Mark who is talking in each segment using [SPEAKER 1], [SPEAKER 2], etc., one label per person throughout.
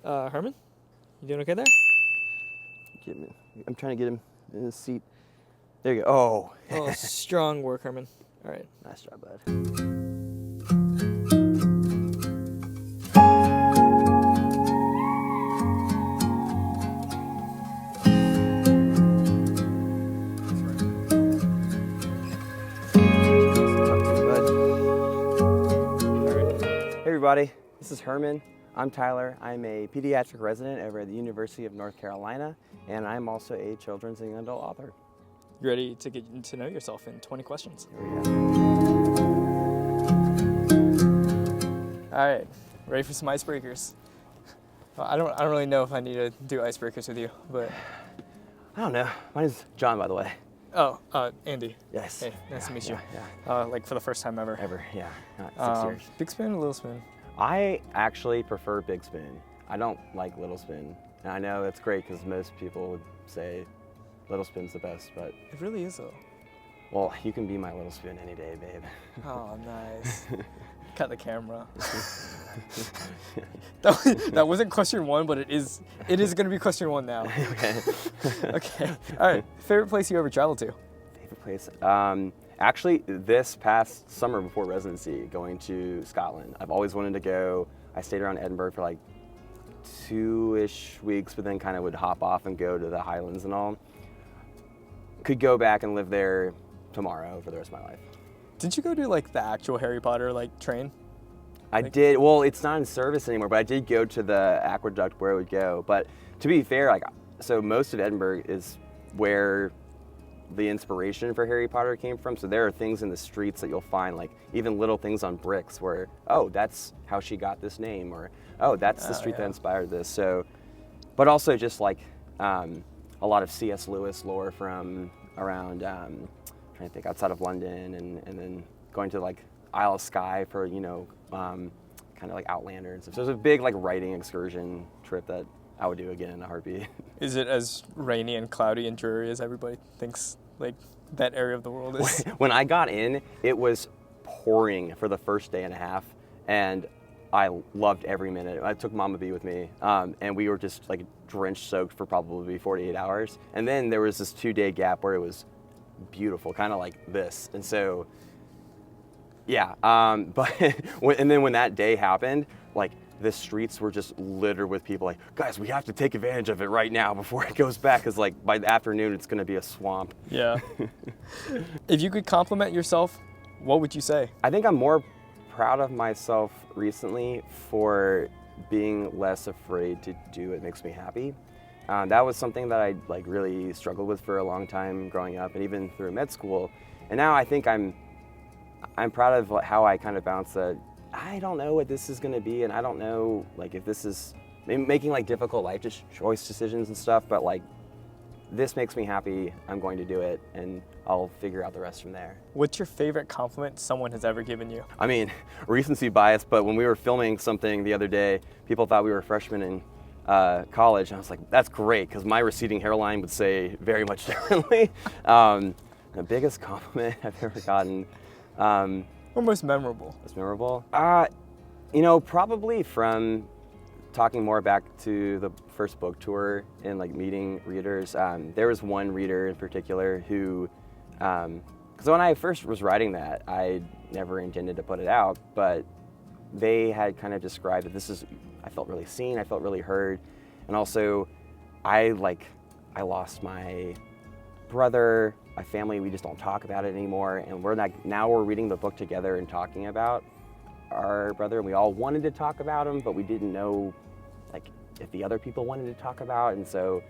[SPEAKER 1] Herman, you doing okay there?
[SPEAKER 2] I'm trying to get him in his seat. There you go.
[SPEAKER 1] Oh, strong work, Herman. All right.
[SPEAKER 2] Nice job, bud. Hey everybody, this is Herman. I'm Tyler. I'm a pediatric resident over at the University of North Carolina, and I'm also a children's and adult author.
[SPEAKER 1] You ready to get to know yourself in 20 questions?
[SPEAKER 2] Here we go.
[SPEAKER 1] All right, ready for some icebreakers? Well, I don't really know if I need to do icebreakers with you, but
[SPEAKER 2] I don't know. My name's John, by the way.
[SPEAKER 1] oh, Andy.
[SPEAKER 2] Yes.
[SPEAKER 1] Hey, nice to meet you.
[SPEAKER 2] Yeah.
[SPEAKER 1] Like for the first time ever.
[SPEAKER 2] Ever, yeah. Not 6 years.
[SPEAKER 1] Big spoon or little spoon?
[SPEAKER 2] I actually prefer big spoon. I don't like little spoon. And I know it's great because most people would say little spoon's the best, but
[SPEAKER 1] It really is though.
[SPEAKER 2] well, you can be my little spoon any day, babe.
[SPEAKER 1] Oh, nice. Cut the camera. that wasn't question one, but it is going to be question one now.
[SPEAKER 2] Okay.
[SPEAKER 1] Okay. All right. Favorite place you ever traveled to?
[SPEAKER 2] Favorite place? Actually, this past summer before residency, going to Scotland. I've always wanted to go. I stayed around Edinburgh for like 2-ish weeks, but then kind of would hop off and go to the Highlands and all. Could go back and live there tomorrow for the rest of my life.
[SPEAKER 1] Didn't you go to like the actual Harry Potter like train?
[SPEAKER 2] I did. Well, it's not in service anymore, but I did go to the aqueduct where it would go. But to be fair, like, so most of Edinburgh is where the inspiration for Harry Potter came from. So there are things in the streets that you'll find, like even little things on bricks where, oh, that's how she got this name, or oh, that's the street that inspired this. So, but also just like a lot of C.S. Lewis lore from around, trying to think, outside of London, and then going to like Isle of Skye for, you know, kind of like Outlander and stuff. So it was a big like writing excursion trip that I would do again in a heartbeat.
[SPEAKER 1] Is it as rainy and cloudy and dreary as everybody thinks like that area of the world is?
[SPEAKER 2] When I got in, it was pouring for the first day and a half, and I loved every minute. I took Mama B with me, and we were just like drenched soaked for probably 48 hours. And then there was this 2-day gap where it was beautiful, kind of like this. And so, yeah, but and then when that day happened, like the streets were just littered with people like, guys, we have to take advantage of it right now before it goes back, because like by the afternoon it's going to be a swamp.
[SPEAKER 1] Yeah. If you could compliment yourself, what would you say?
[SPEAKER 2] I think I'm more proud of myself recently for being less afraid to do what makes me happy. That was something that I like really struggled with for a long time growing up, and even through med school. And now I think I'm proud of how I kind of balanced that. I don't know what this is going to be, and I don't know like if this is making like difficult life choice decisions and stuff, but like this makes me happy, I'm going to do it, and I'll figure out the rest from there.
[SPEAKER 1] What's your favorite compliment someone has ever given you?
[SPEAKER 2] I mean, recency bias, but when we were filming something the other day, people thought we were freshmen in college, and I was like, that's great, because my receding hairline would say very much differently. The biggest compliment I've ever gotten.
[SPEAKER 1] Or most memorable?
[SPEAKER 2] Most memorable? You know, probably from talking more back to the first book tour and like meeting readers. There was one reader in particular who, because when I first was writing that, I never intended to put it out, but they had kind of described that I felt really seen, I felt really heard, and also I lost my brother, my family, we just don't talk about it anymore, and now we're reading the book together and talking about our brother, and we all wanted to talk about him, but we didn't know like if the other people wanted to talk about, and so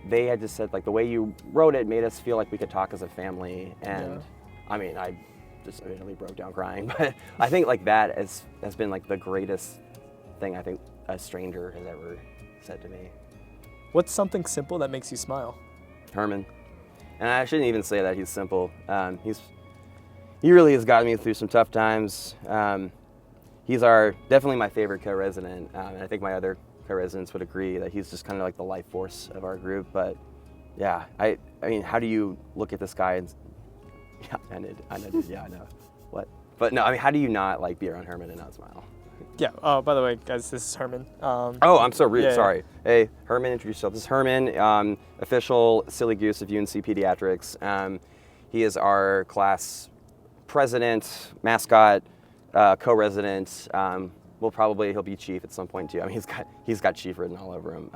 [SPEAKER 2] they had just said like the way you wrote it made us feel like we could talk as a family, and I mean I just immediately broke down crying, but I think like that has been like the greatest thing I think a stranger has ever said to me.
[SPEAKER 1] What's something simple that makes you smile?
[SPEAKER 2] Herman. And I shouldn't even say that he's simple. He really has gotten me through some tough times. He's definitely my favorite co-resident, and I think my other co-residents would agree that he's just kind of like the life force of our group. But yeah, I mean, how do you look at this guy and yeah, I know. What? But no, I mean, how do you not like be around Herman and not smile?
[SPEAKER 1] Yeah. By the way, guys, this is Herman.
[SPEAKER 2] Oh, I'm so rude.
[SPEAKER 1] Yeah,
[SPEAKER 2] Sorry. Hey, Herman, introduce yourself. This is Herman, official silly goose of UNC Pediatrics. He is our class president, mascot, co-resident. He'll be chief at some point too. I mean, he's got chief written all over him.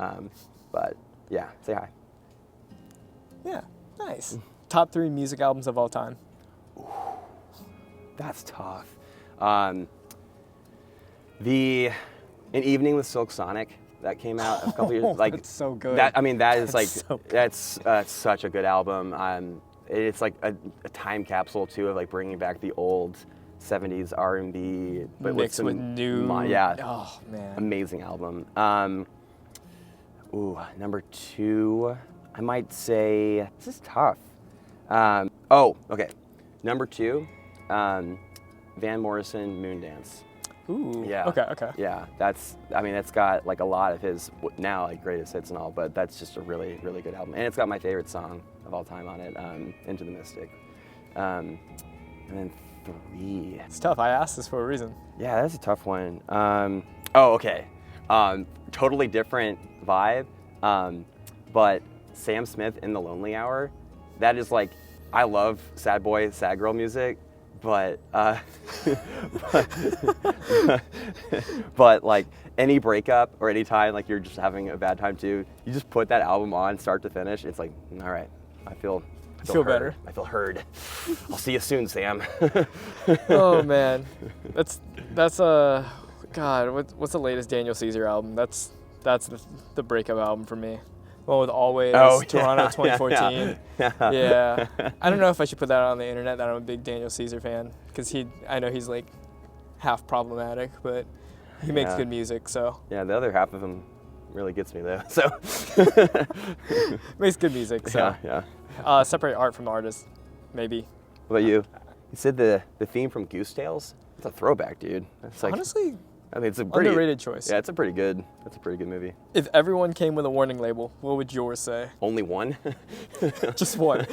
[SPEAKER 2] But yeah, say hi.
[SPEAKER 1] Yeah. Nice. Top 3 music albums of all time.
[SPEAKER 2] That's tough. An Evening with Silk Sonic that came out a couple years. Like
[SPEAKER 1] that's so good.
[SPEAKER 2] That is
[SPEAKER 1] That's
[SPEAKER 2] like
[SPEAKER 1] so good.
[SPEAKER 2] that's such a good album. It's like a time capsule too of like bringing back the old 70s R&B, but
[SPEAKER 1] Mixed
[SPEAKER 2] some
[SPEAKER 1] with new. Oh man.
[SPEAKER 2] amazing album. Number 2, I might say this is tough. Okay. Number 2, Van Morrison, Moondance.
[SPEAKER 1] Ooh.
[SPEAKER 2] Yeah.
[SPEAKER 1] Okay.
[SPEAKER 2] Yeah, that's got like a lot of his now like greatest hits and all, but that's just a really, really good album. And it's got my favorite song of all time on it, Into the Mystic. And then 3.
[SPEAKER 1] It's tough. I asked this for a reason.
[SPEAKER 2] Yeah, that's a tough one. Okay. Totally different vibe, but Sam Smith in The Lonely Hour, that is like, I love sad boy, sad girl music, but like any breakup or any time like you're just having a bad time too, you just put that album on start to finish. It's like, all right, I feel
[SPEAKER 1] Feel better.
[SPEAKER 2] I feel heard. I'll see you soon, Sam.
[SPEAKER 1] Oh man, that's God. What's the latest Daniel Caesar album? That's the breakup album for me. One with Always, Toronto 2014. Yeah. I don't know if I should put that on the internet that I'm a big Daniel Caesar fan, because I know he's like half problematic, but he makes good music, so.
[SPEAKER 2] Yeah, the other half of him really gets me though, so.
[SPEAKER 1] Makes good music, so.
[SPEAKER 2] Yeah.
[SPEAKER 1] Separate art from the artist, maybe.
[SPEAKER 2] What about you? You said the theme from Goose Tales? It's a throwback, dude. It's like,
[SPEAKER 1] honestly,
[SPEAKER 2] I mean, it's a pretty
[SPEAKER 1] underrated choice.
[SPEAKER 2] Yeah, it's a pretty good movie.
[SPEAKER 1] If everyone came with a warning label, what would yours say?
[SPEAKER 2] Only one?
[SPEAKER 1] Just one.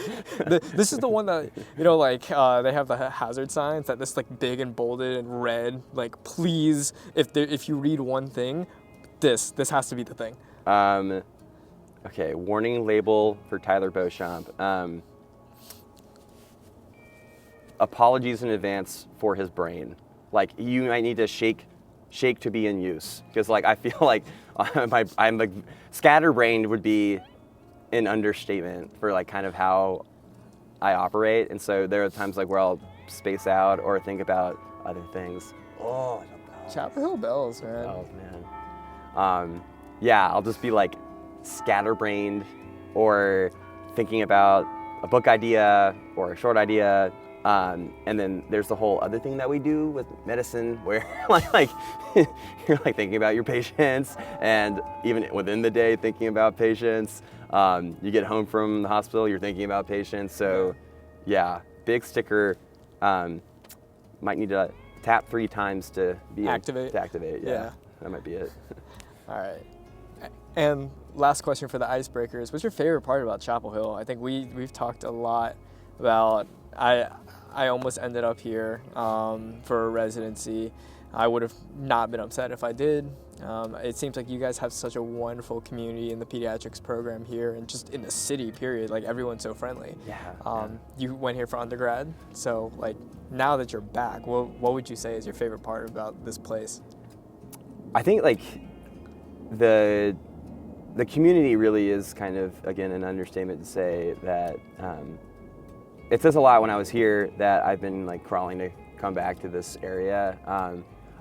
[SPEAKER 1] This is the one that, like they have the hazard signs that this like big and bolded and red, like please, if you read one thing, this has to be the thing.
[SPEAKER 2] Okay, warning label for Tyler Beauchamp. Apologies in advance for his brain. Like, you might need to shake to be in use, because like I feel like I'm like scatterbrained would be an understatement for like kind of how I operate, and so there are times like where I'll space out or think about other things. Oh,
[SPEAKER 1] Chapel Hill Bells, man.
[SPEAKER 2] Oh man. Yeah, I'll just be like scatterbrained or thinking about a book idea or a short idea. And then there's the whole other thing that we do with medicine where like you're like thinking about your patients, and even within the day thinking about patients. You get home from the hospital, you're thinking about patients. So yeah, big sticker. Might need to tap 3 times to
[SPEAKER 1] activate.
[SPEAKER 2] Yeah, that might be it.
[SPEAKER 1] All right. And last question for the icebreakers. What's your favorite part about Chapel Hill? I think we've talked a lot about, I almost ended up here for a residency. I would have not been upset if I did. It seems like you guys have such a wonderful community in the pediatrics program here, and just in the city, period. Like, everyone's so friendly.
[SPEAKER 2] Yeah.
[SPEAKER 1] You went here for undergrad, so like now that you're back, what would you say is your favorite part about this place?
[SPEAKER 2] I think like the community really is kind of, again, an understatement to say that. It says a lot when I was here that I've been like crawling to come back to this area.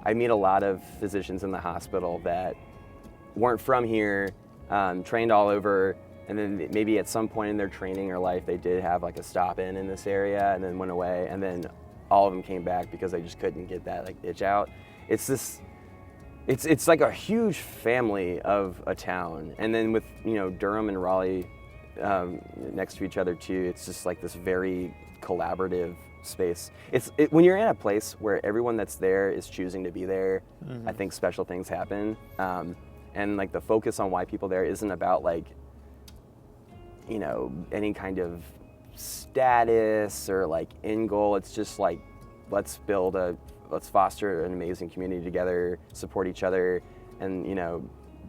[SPEAKER 2] I meet a lot of physicians in the hospital that weren't from here, trained all over, and then maybe at some point in their training or life they did have like a stop in this area and then went away, and then all of them came back because they just couldn't get that like itch out. It's like a huge family of a town, and then with Durham and Raleigh next to each other too, it's just like this very collaborative space. When you're in a place where everyone that's there is choosing to be there, I think special things happen. And like the focus on why people there isn't about like, any kind of status or like end goal. It's just like, let's build a let's foster an amazing community together, support each other, and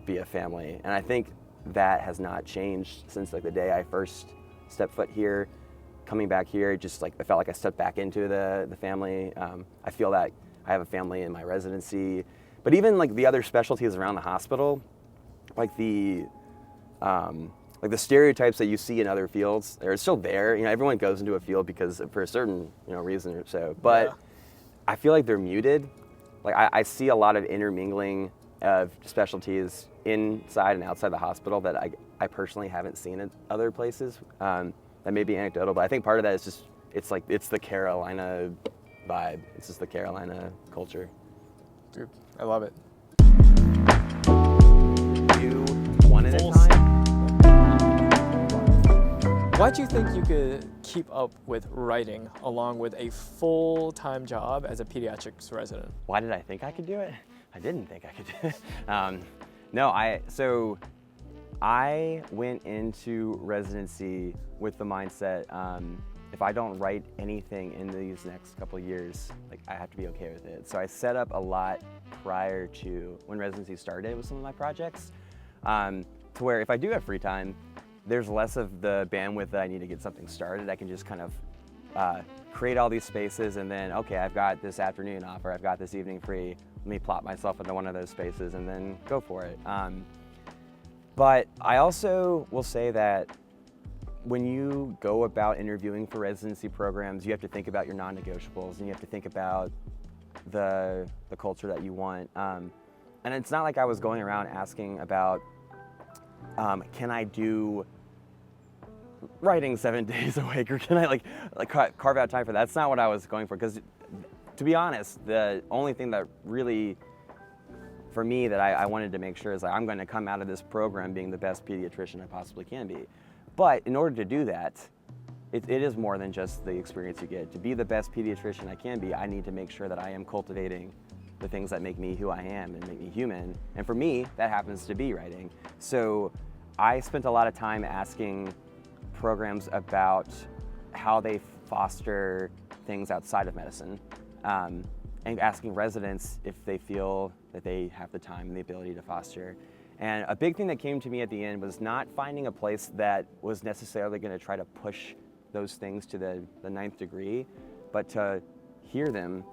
[SPEAKER 2] be a family. And I think that has not changed since like the day I first stepped foot here. Coming back here, just like I felt like I stepped back into the family. I feel that I have a family in my residency, but even like the other specialties around the hospital, like the stereotypes that you see in other fields, they're still there. Everyone goes into a field because for a certain reason or so, but yeah. I feel like they're muted. Like I see a lot of intermingling of specialties inside and outside the hospital that I personally haven't seen at other places. That may be anecdotal, but I think part of that is just it's the Carolina vibe. It's just the Carolina culture.
[SPEAKER 1] Dude, I love it.
[SPEAKER 2] You one at a time.
[SPEAKER 1] Why do you think you could keep up with writing along with a full-time job as a pediatrics resident?
[SPEAKER 2] Why did I think I could do it? I didn't think I could do it. So I went into residency with the mindset, if I don't write anything in these next couple of years, like I have to be okay with it. So I set up a lot prior to when residency started with some of my projects, to where if I do have free time, there's less of the bandwidth that I need to get something started. I can just kind of create all these spaces and then, okay, I've got this afternoon off or I've got this evening free. Let me plop myself into one of those spaces and then go for it. But I also will say that when you go about interviewing for residency programs, you have to think about your non-negotiables and you have to think about the culture that you want. And it's not like I was going around asking about, can I do writing 7 days a week, or can I like carve out time for that? That's not what I was going for, because to be honest, the only thing that really, for me, that I wanted to make sure is like, I'm going to come out of this program being the best pediatrician I possibly can be. But in order to do that, it is more than just the experience you get. To be the best pediatrician I can be, I need to make sure that I am cultivating the things that make me who I am and make me human. And for me, that happens to be writing. So I spent a lot of time asking programs about how they foster things outside of medicine, and asking residents if they feel that they have the time and the ability to foster. And a big thing that came to me at the end was not finding a place that was necessarily going to try to push those things to the 9th degree, but to hear them,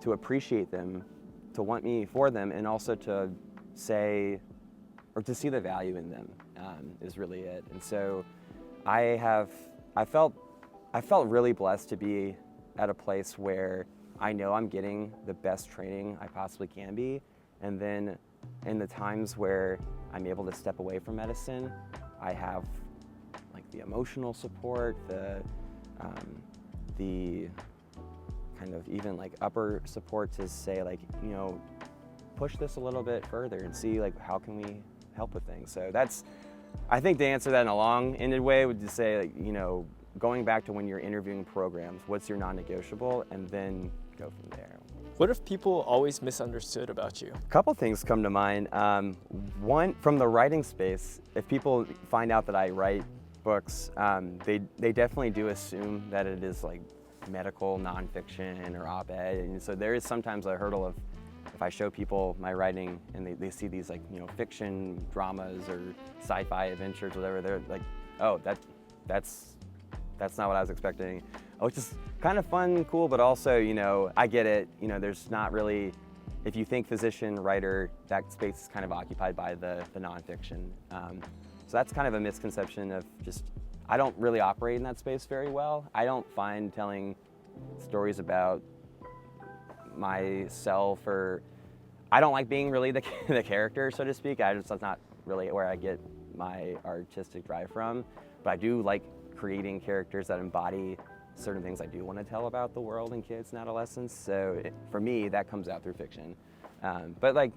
[SPEAKER 2] to appreciate them, to want me for them, and also to say, or to see the value in them, is really it. And so I felt really blessed to be at a place where I know I'm getting the best training I possibly can be, and then in the times where I'm able to step away from medicine, I have like the emotional support, the kind of even like upper support to say like, push this a little bit further and see like how can we help with things. So that's, I think to answer that in a long-ended way would just say like, going back to when you're interviewing programs, what's your non-negotiable, and then go from there.
[SPEAKER 1] What if people always misunderstood about you?
[SPEAKER 2] A couple things come to mind. One, from the writing space, if people find out that I write books, they definitely do assume that it is like medical nonfiction or op-ed, and so there is sometimes a hurdle of, if I show people my writing and they see these like fiction dramas or sci-fi adventures, whatever, they're like, oh, that's not what I was expecting. Oh, it's just kind of fun, cool, but also, I get it. There's not really, if you think physician, writer, that space is kind of occupied by the nonfiction. So that's kind of a misconception of just, I don't really operate in that space very well. I don't find telling stories about myself, or I don't like being really the character, so to speak. That's not really where I get my artistic drive from. But I do like creating characters that embody certain things I do want to tell about the world and kids and adolescents. So for me, that comes out through fiction, but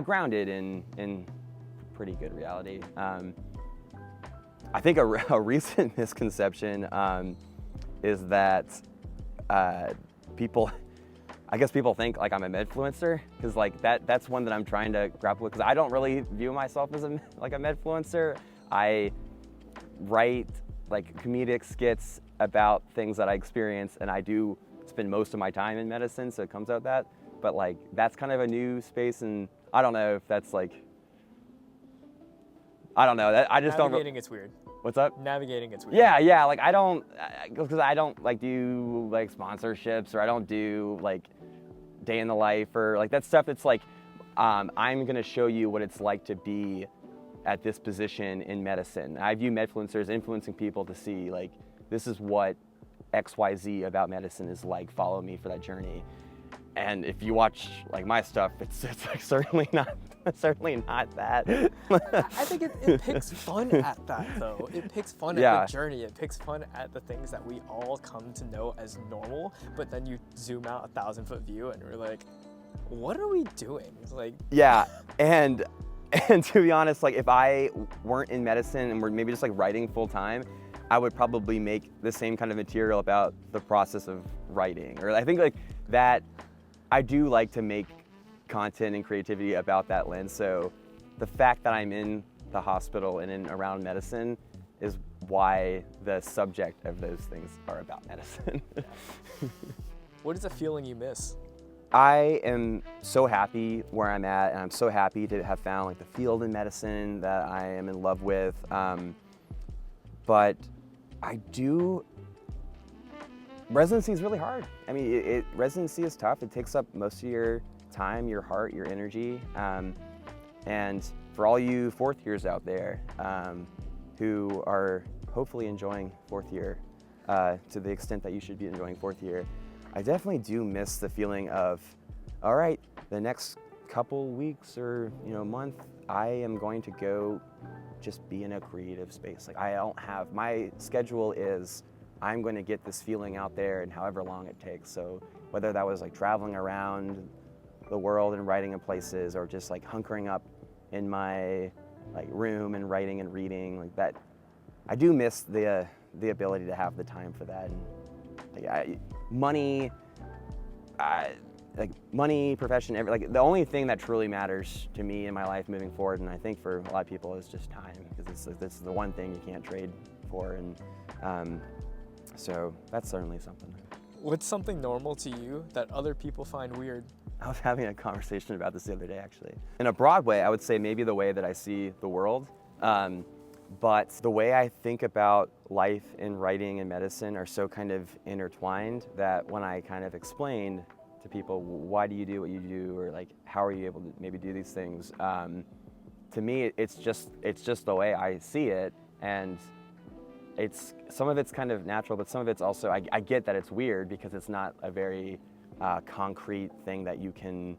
[SPEAKER 2] grounded in pretty good reality. I think a recent misconception is that people think like I'm a Medfluencer, because like that's one that I'm trying to grapple with, because I don't really view myself as a Medfluencer. I write like comedic skits about things that I experience, and I do spend most of my time in medicine, so it comes out that. But like that's kind of a new space, and I don't know if that's like, I don't know. I just don't.
[SPEAKER 1] Navigating it's weird.
[SPEAKER 2] What's up?
[SPEAKER 1] Navigating it's weird.
[SPEAKER 2] Yeah. Like I don't, because I don't like do like sponsorships, or I don't do like day in the life, or like that stuff. It's like I'm gonna show you what it's like to be at this position in medicine. I view Medfluencer as influencing people to see like this is what XYZ about medicine is like. Follow me for that journey. And if you watch like my stuff, it's like certainly not that.
[SPEAKER 1] I think it picks fun at that though. It picks fun at the journey. It picks fun at the things that we all come to know as normal. But then you zoom out 1,000-foot view and we're like, what are we doing? It's like
[SPEAKER 2] and to be honest, like if I weren't in medicine and were maybe just like writing full time, I would probably make the same kind of material about the process of writing. Or I think like that. I do like to make content and creativity about that lens. So the fact that I'm in the hospital and in around medicine is why the subject of those things are about medicine.
[SPEAKER 1] What is a feeling you miss?
[SPEAKER 2] I am so happy where I'm at, and I'm so happy to have found like the field in medicine that I am in love with. But residency is really hard. I mean, residency is tough. It takes up most of your time, your heart, your energy. And for all you fourth years out there who are hopefully enjoying fourth year to the extent that you should be enjoying fourth year, I definitely do miss the feeling of, all right, the next couple weeks or month, I am going to go just be in a creative space. Like I don't have, my schedule is, I'm going to get this feeling out there and however long it takes. So whether that was like traveling around the world and writing in places, or just like hunkering up in my like room and writing and reading like that, I do miss the ability to have the time for that. And money, profession, like the only thing that truly matters to me in my life moving forward, and I think for a lot of people, is just time, because this is the one thing you can't trade for. And so that's certainly something.
[SPEAKER 1] What's something normal to you that other people find weird?
[SPEAKER 2] I was having a conversation about this the other day, actually. In a broad way, I would say maybe the way that I see the world. But the way I think about life and writing and medicine are so kind of intertwined that when I kind of explain to people, why do you do what you do, or like how are you able to maybe do these things, to me it's just the way I see it. And some of it's kind of natural, but some of it's also, I get that it's weird because it's not a very concrete thing that you can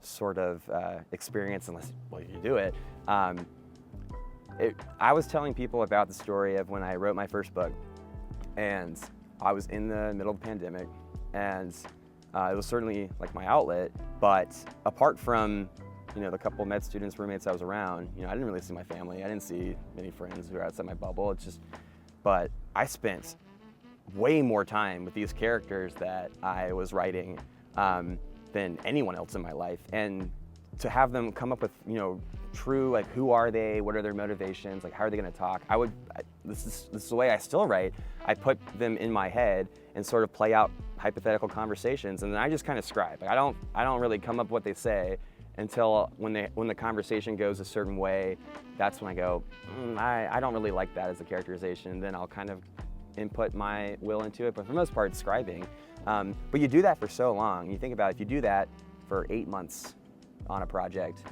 [SPEAKER 2] sort of experience unless you do it. I was telling people about the story of when I wrote my first book, and I was in the middle of the pandemic, and it was certainly like my outlet, but apart from the couple med students, roommates I was around, I didn't really see my family. I didn't see many friends who were outside my bubble. But I spent way more time with these characters that I was writing than anyone else in my life. And to have them come up with, true, like, who are they? What are their motivations? Like, how are they going to talk? This is the way I still write. I put them in my head and sort of play out hypothetical conversations, and then I just kind of scribe. Like, I don't really come up with what they say until when the conversation goes a certain way. That's when I go, I don't really like that as a characterization. And then I'll kind of input my will into it. But for the most part, it's scribing. But you do that for so long. You think about it, if you do that for 8 months on a project,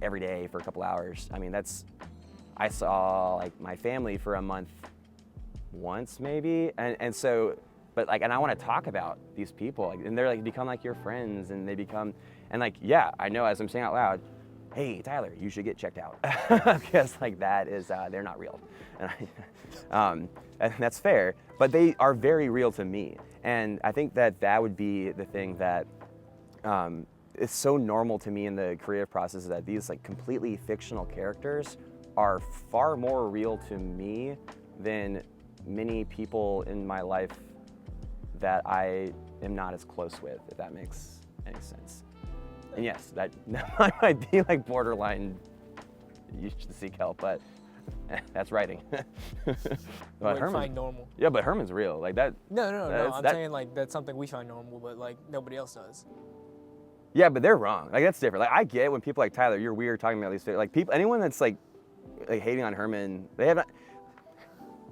[SPEAKER 2] every day for a couple hours. I mean, I saw like my family for a month once maybe. And so, but like, and I want to talk about these people, like, and they're like, become like your friends, and they become, and like, yeah, I know as I'm saying out loud, hey, Tyler, you should get checked out. Because like that is, they're not real. And that's fair, but they are very real to me. And I think that would be the thing that it's so normal to me in the creative process, that these like completely fictional characters are far more real to me than many people in my life that I am not as close with, if that makes any sense. And yes, that might be like borderline, you should seek help, but That's writing. But
[SPEAKER 1] What you find normal.
[SPEAKER 2] Yeah, but Herman's real. Like that.
[SPEAKER 1] No. I'm saying like that's something we find normal, but like nobody else does.
[SPEAKER 2] Yeah, but they're wrong. Like that's different. Like I get when people like Tyler, you're weird talking about these things. Like people, anyone that's like hating on Herman, they haven't.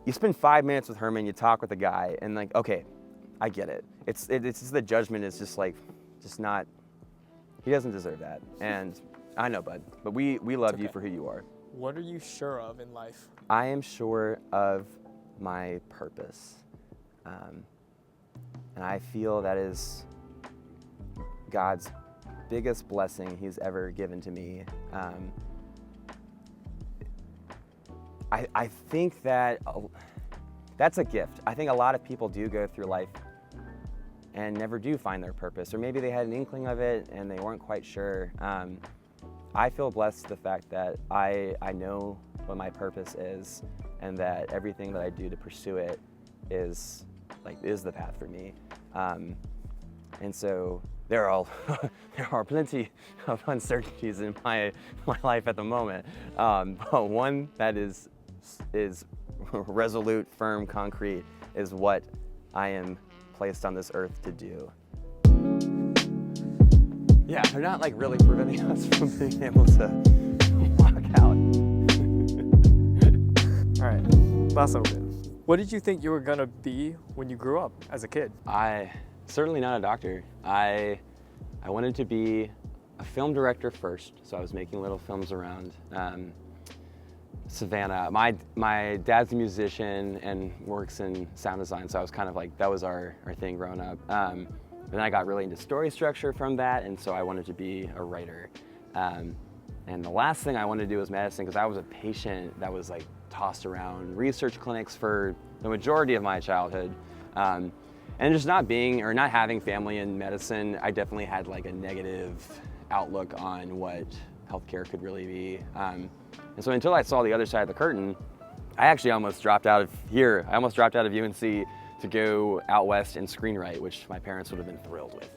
[SPEAKER 2] You spend 5 minutes with Herman, you talk with the guy, and like, okay, I get it. It's just the judgment is just like, just not. He doesn't deserve that, and I know, bud. But we love you for who you are.
[SPEAKER 1] What are you sure of in life?
[SPEAKER 2] I am sure of my purpose, and I feel that is God's biggest blessing He's ever given to me. I think that that's a gift. I think a lot of people do go through life and never do find their purpose, or maybe they had an inkling of it and they weren't quite sure. I feel blessed the fact that I know what my purpose is, and that everything that I do to pursue it is the path for me. And so there are plenty of uncertainties in my life at the moment, but one that is resolute, firm, concrete is what I am placed on this earth to do. Yeah, they're not like really preventing us from being able to walk out.
[SPEAKER 1] All right, last little bit. What did you think you were gonna be when you grew up as a kid?
[SPEAKER 2] Certainly not a doctor. I wanted to be a film director first, so I was making little films around Savannah. My dad's a musician and works in sound design, so I was kind of like, that was our thing growing up. Then I got really into story structure from that, and so I wanted to be a writer. And the last thing I wanted to do was medicine, because I was a patient that was like tossed around research clinics for the majority of my childhood. And just not having family in medicine, I definitely had like a negative outlook on what healthcare could really be. And so until I saw the other side of the curtain, I actually almost dropped out of here. I almost dropped out of UNC to go out west and screenwrite, which my parents would have been thrilled with.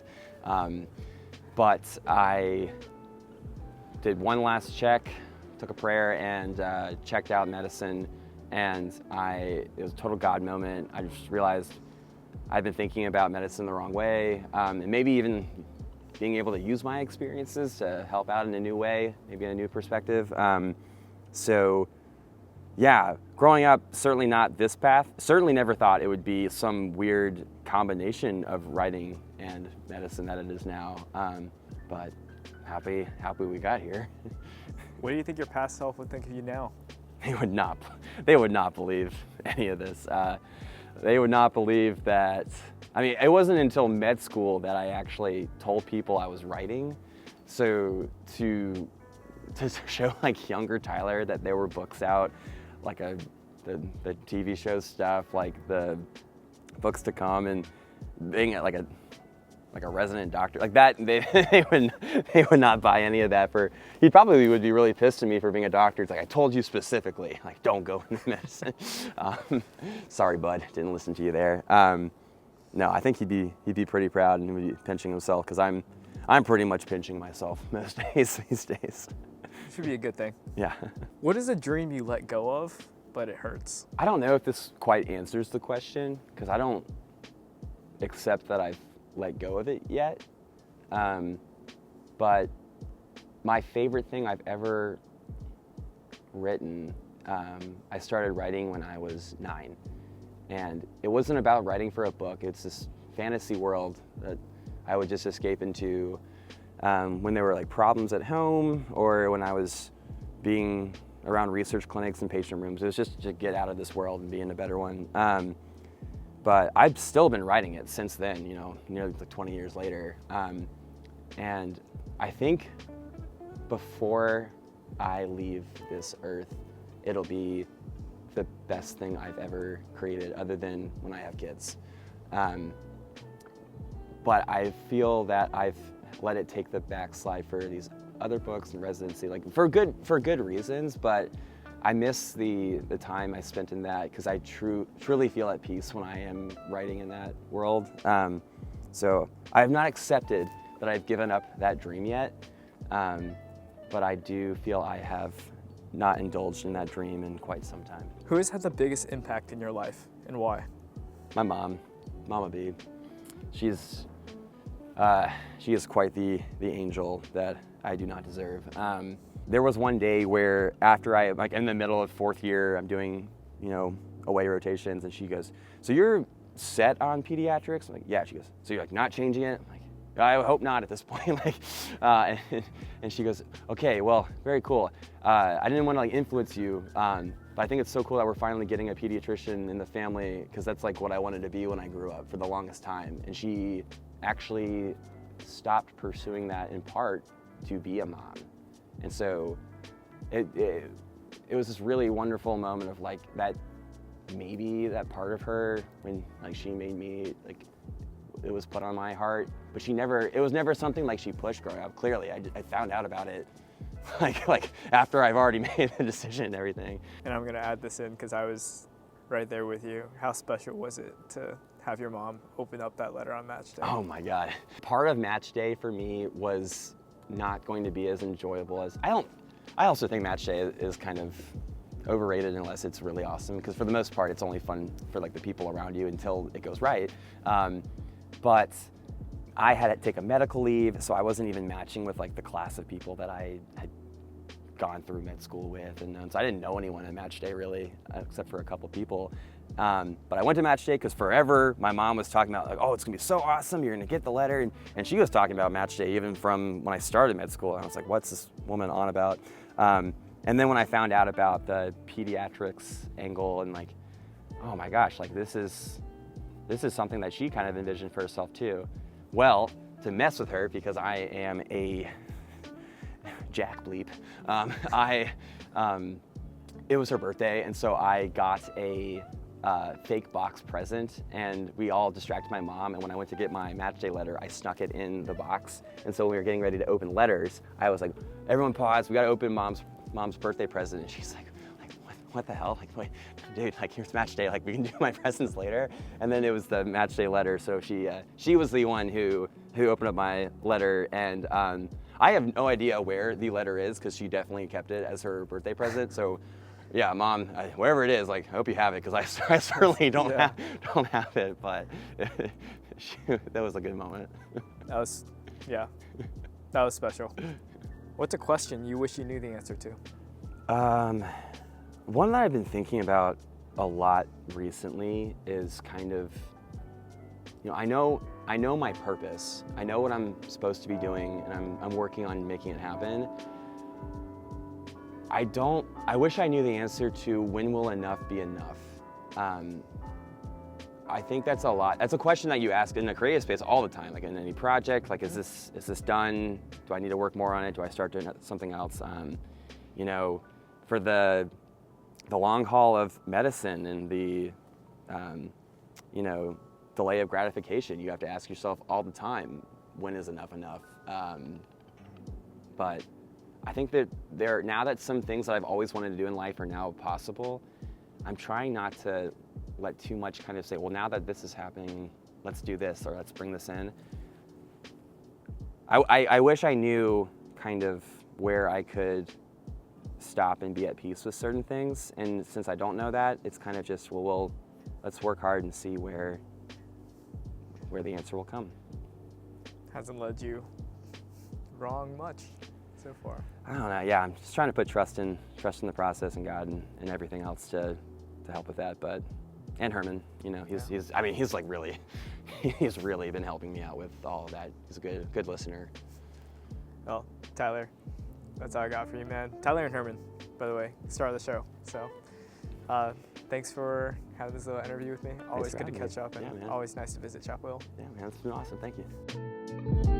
[SPEAKER 2] But I did one last check, took a prayer, and checked out medicine. And it was a total God moment. I just realized I've been thinking about medicine the wrong way, and maybe even being able to use my experiences to help out in a new way, maybe in a new perspective. So yeah, growing up, certainly not this path. Certainly never thought it would be some weird combination of writing and medicine that it is now. But happy we got here.
[SPEAKER 1] What do you think your past self would think of you now?
[SPEAKER 2] They would not believe any of this. They would not believe that. I mean, it wasn't until med school that I actually told people I was writing. So to show like younger Tyler that there were books out, like the TV show stuff, like the books to come, and being like a resident doctor like that, they would not buy any of that. He probably would be really pissed at me for being a doctor. It's like, I told you specifically, like, don't go into medicine. Sorry, bud, didn't listen to you there. No, I think he'd be pretty proud, and he would be pinching himself, because I'm pretty much pinching myself most days these days.
[SPEAKER 1] Should be a good thing.
[SPEAKER 2] Yeah.
[SPEAKER 1] What is a dream you let go of, but it hurts?
[SPEAKER 2] I don't know if this quite answers the question, because I don't accept that I've let go of it yet. But my favorite thing I've ever written, I started writing when I was 9. And it wasn't about writing for a book. It's this fantasy world that I would just escape into when there were like problems at home, or when I was being around research clinics and patient rooms. It was just to get out of this world and be in a better one. But I've still been writing it since then, nearly like 20 years later. And I think before I leave this earth, it'll be the best thing I've ever created, other than when I have kids. But I feel that I've let it take the backslide for these other books and residency, like for good reasons, but I miss the time I spent in that, because I truly feel at peace when I am writing in that world. So I have not accepted that I've given up that dream yet, but I do feel I have not indulged in that dream in quite some time.
[SPEAKER 1] Who has had the biggest impact in your life and why?
[SPEAKER 2] My mom, Mama B. She is quite the angel that I do not deserve. There was one day where after I, like in the middle of 4th year, I'm doing, away rotations, and she goes, "So you're set on pediatrics?" I'm like, "Yeah." She goes, "So you're like not changing it?" I'm like, "I hope not at this point." And she goes, "Okay, well, very cool. I didn't want to like influence you, but I think it's so cool that we're finally getting a pediatrician in the family, because that's like what I wanted to be when I grew up for the longest time." And she actually stopped pursuing that in part to be a mom. And so it was this really wonderful moment of like that, maybe that part of her when like she made me, like it was put on my heart, but it was never something like she pushed growing up. Clearly, I found out about it like after I've already made the decision and everything.
[SPEAKER 1] And I'm gonna add this in because I was right there with you. How special was it to have your mom open up that letter on match day?
[SPEAKER 2] Oh my God. Part of match day for me was not going to be as enjoyable as, I also think match day is kind of overrated unless it's really awesome, because for the most part it's only fun for like the people around you until it goes right. But I had to take a medical leave, so I wasn't even matching with like the class of people that I had gone through med school with, and so I didn't know anyone at match day really, except for a couple people. But I went to match day because forever my mom was talking about like, "Oh, it's gonna be so awesome, you're gonna get the letter," and she was talking about match day even from when I started med school. And I was like, "What's this woman on about?" And then when I found out about the pediatrics angle, and like, oh my gosh, like this is something that she kind of envisioned for herself too. Well, to mess with her, because I am a jack bleep, it was her birthday, and so I got a fake box present, and we all distracted my mom, and when I went to get my match day letter, I snuck it in the box. And so when we were getting ready to open letters, I was like, "Everyone pause, we gotta open mom's birthday present." And she's like, what the hell? Like, wait, dude, like here's match day, like we can do my presents later. And then it was the match day letter, so she was the one who opened up my letter, and I have no idea where the letter is, because she definitely kept it as her birthday present. So yeah, Mom, wherever it is, like I hope you have it, because I certainly don't have it, but that was a good moment.
[SPEAKER 1] That was special. What's a question you wish you knew the answer to?
[SPEAKER 2] One that I've been thinking about a lot recently is kind of, I know my purpose. I know what I'm supposed to be doing, and I'm working on making it happen. I wish I knew the answer to when will enough be enough. I think that's a question that you ask in the creative space all the time, like in any project, like is this done? Do I need to work more on it? Do I start doing something else? For the long haul of medicine and the, delay of gratification, you have to ask yourself all the time, when is enough enough? But I think that now that some things that I've always wanted to do in life are now possible, I'm trying not to let too much kind of say, well, now that this is happening, let's do this, or let's bring this in. I wish I knew kind of where I could stop and be at peace with certain things. And since I don't know that, it's kind of just, well, let's work hard and see where the answer will come.
[SPEAKER 1] Hasn't led you wrong much so far.
[SPEAKER 2] I don't know. Yeah, I'm just trying to put trust in the process and God and everything else to help with that. But and Herman, he's like really, he's really been helping me out with all of that. He's a good listener.
[SPEAKER 1] Well, Tyler, that's all I got for you, man. Tyler and Herman, by the way, star of the show. So thanks for having this little interview with me. Always good to catch up, and always nice to visit Chapel Hill.
[SPEAKER 2] Yeah, man, it's been awesome. Thank you.